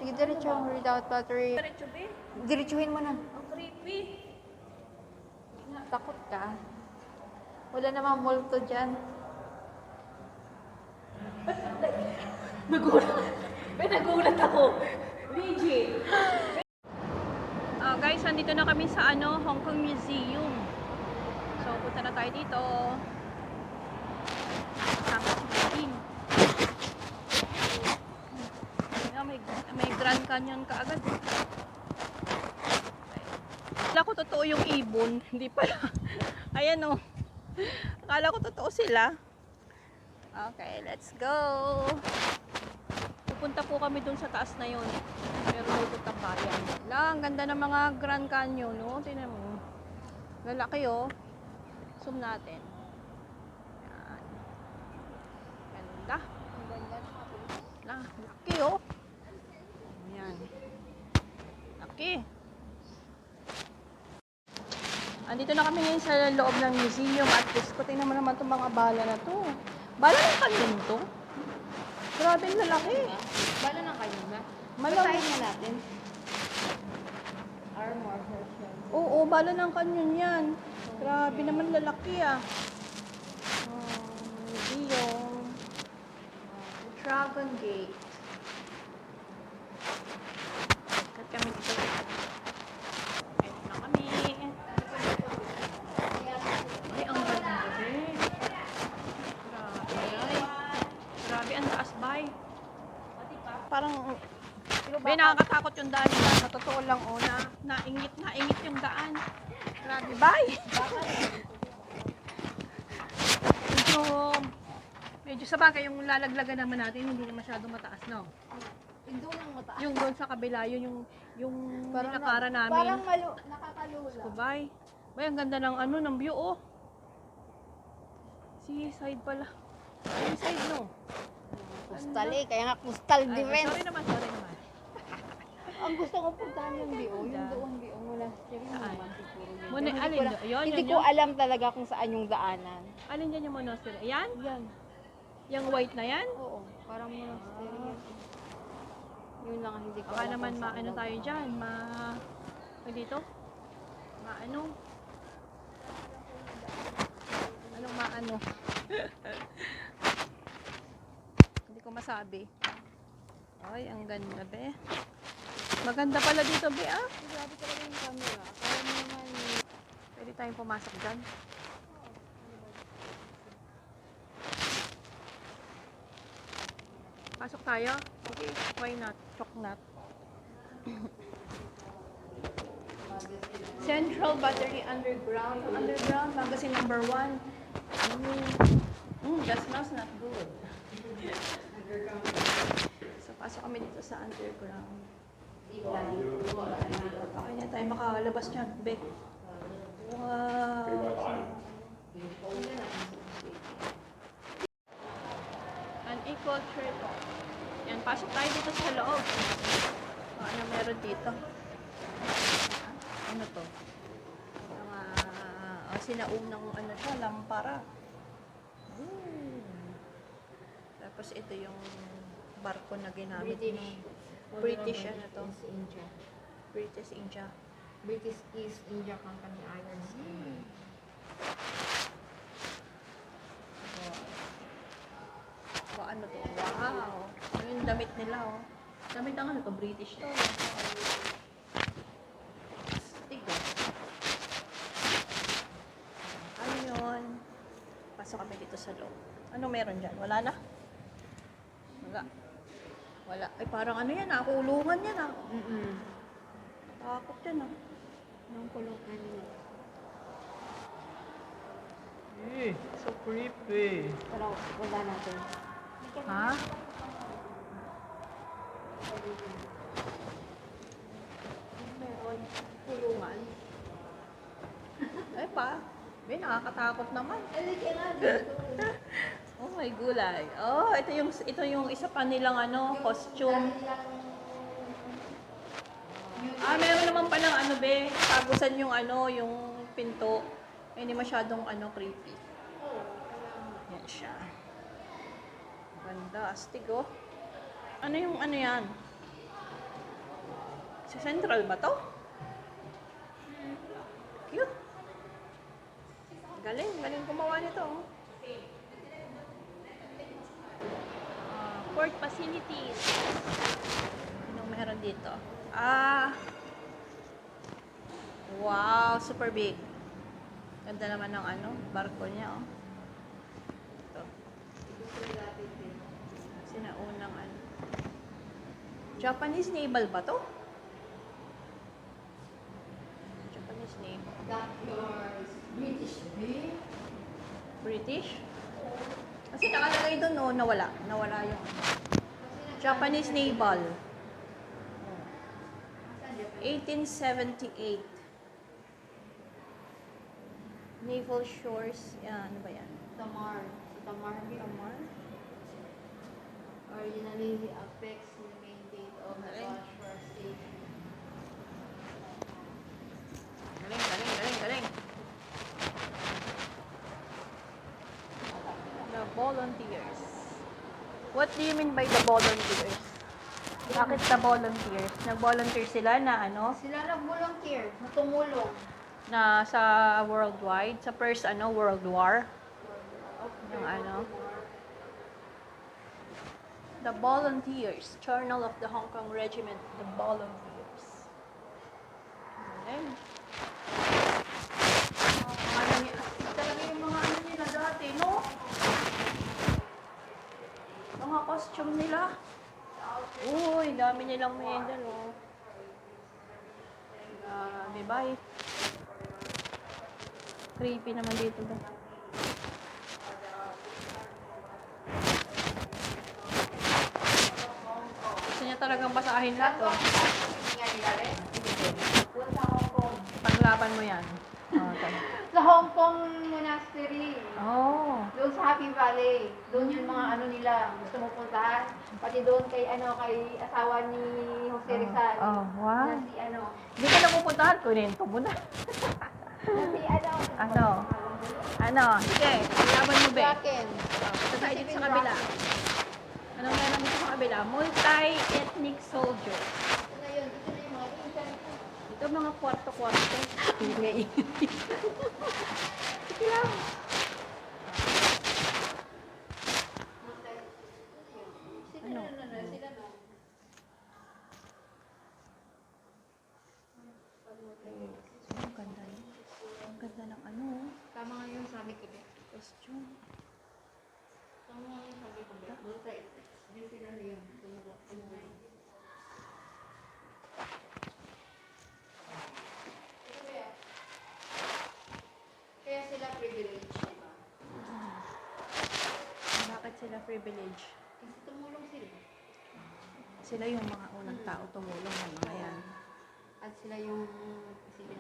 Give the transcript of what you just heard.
Sige, diretso. Without battery. Diretso, be. Diretsuhin mo na. Ang creepy. Takot ka. Wala namang multo dyan. Nagulat. Be, nagulat ako. Legit. Guys, nandito na kami sa Hong Kong Museum. So, punta na tayo dito. Kasama si Jean. May Grand Canyon kaagad. Akala ko totoo yung ibon. Hindi pala. Ayan o. Akala ko totoo sila. Okay, let's go. Pupunta po kami dun sa taas na yun. Pero may putang bayan. Ang ganda ng mga Grand Canyon, no? Tingnan mo. Lalaki, oh. Zoom natin. Yan. Ganda. Laki, oh. Yan. Laki. Andito na kami ngayon sa loob ng museum at ko. Tingnan mo naman itong mga bala na to. Bala ng kanyon to? Grabe ang lalaki. Bala ng kayo ba? Malam. Basahin na natin. Armor version. Oo, bala ng kanyon yan. Grabe naman lalaki ah. Museum. Dragon Gate. Kat kami dito. Ito na kami. Ay, ang ganda rin. Grabe. Grabe, ang taas bay. Parang, may nakakatakot yung daan nila. Sa totoo lang, oh, naingit yung daan. Grabe, bay. Medyo sa bagay, yung lalaglagan naman natin, hindi na masyadong mataas, no? Yung doon ang mataas. Yung doon sa kabila, yung Parang nilakara namin. Parang nakakalula. Kubay. Bay, ang ganda ng ng view, oh. Seaside pala. Seaside, no? Kustal eh. Kaya nga kustal defense. Sorry naman, sorry naman. Ang gusto ko puntahan yung BO. Yung doon BO mula. Saan? Naman siguro yun. Muna, Hindi alin ko doon? Yun, Hindi yun, ko yun. alam talaga kung saan yung daanan. Alin dyan yung monastery? Ayan? Yan. Yung white na yan? Oo. Parang monastery yan. Yun lang ang hindi ko Baka alam naman kung saan maano daw. tayo dyan, dito? Maano? Anong maano? Hindi ko masabi. Ay, ang ganda, be. Maganda pala dito, be, ah. Grabe talaga yung camera. Kaya mo naman Pwede tayong pumasok dyan. Pasok tayo? Okay, why not? Chok not. Central Battery Underground. Underground, magazine number 1. That smells not good. So, pasok kami dito sa underground. Okay na tayo makalabas dyan, be. Wow. Unequal trade-off. Yan, pasok tayo dito sa loob. Ano meron dito? Ano to? Mga sinaunang siya, lampara. Tapos ito yung barko na ginamit ng British to? India. British India. British East India Company Iron Sea. Ano to? Wow! Yung damit nila, oh. Damit ang to? British to. Tignan. Ano yun? Pasok kami dito sa loob. Ano meron dyan? Wala na? Wala. Wala. Ay, parang ano yan, kulungan yan, ah. Takot yan, ah. Anong kulungan niya? So creepy. Pero wala natin. Ha? Meron. Kulungan. Ay pa. May nakakatakot naman. Oh my gulay. Oh, ito yung isa pa nilang costume. Meron naman palang be, tagusan yung yung pinto. Hindi masyadong creepy. Yan siya. Ganda, astig oh. Ano yung yan? Sa Central ba to? Cute. Galing, galing gumawa nito. Oh. Port facilities. Anong meron dito? Wow, super big. Ganda naman ng ano, barko niya, oh. Ito. Sinaunang ano. Japanese naval ba to? Japanese naval. That's yours. British B. British? Kasi nakalagay doon, no, nawala. Nawala yung Japanese naval. 1878. Naval Shores. Yan, ano ba yan? Tamar. Si Tamar. Tamar? Originally Apex the main date of the Galing. Joshua Station. Galing, galing, galing, galing. The volunteers. What do you mean by the volunteers? Bakit the volunteers? Nag-volunteer sila na ano? Sila nag-volunteer na tumulong. Na sa worldwide, sa first ano, World War. Yung ano? The Volunteers, Journal of the Hong Kong Regiment, The Volunteers. Ayan. Ano niya, talaga yung mga ano nila dati, no? Mga costume nila. Uy, dami nilang medal, oh. Grabe, bye. Creepy naman dito ba? Gusto niya talagang basahin lahat, oh. Paglaban mo yan. Oh, okay. Sa Hong Kong Monastery. Oh. Doon sa Happy Valley. Doon yung mga ano nila. Gusto mo puntahan? Pati doon kay kay asawa ni Jose Rizal. Oh, wow. Na si ano. Hindi ka na pupuntahan, kunento mo na. Na si ano. Ano? Ano? Sige, laban mo, be. Bracken. Ito tayo dito sa kabila. Anong meron dito sa kabila? Multi-ethnic soldiers. Ito na yun. Ito na yung mga pinsan. Ito mga kwarto-kwarto. Sige lang. Ano? Sila na. Ang ganda yun. Ang ganda ng ano. Tama nga yung sabi ko. Costume. Tama nga yung sabi ko. Doon sa yung sila na yun. Kaya sila privilege, diba? Bakit sila privilege? Kasi tumulong sila. Sila yung mga unang tao tumulong ng mga yan. At sila yung, kasi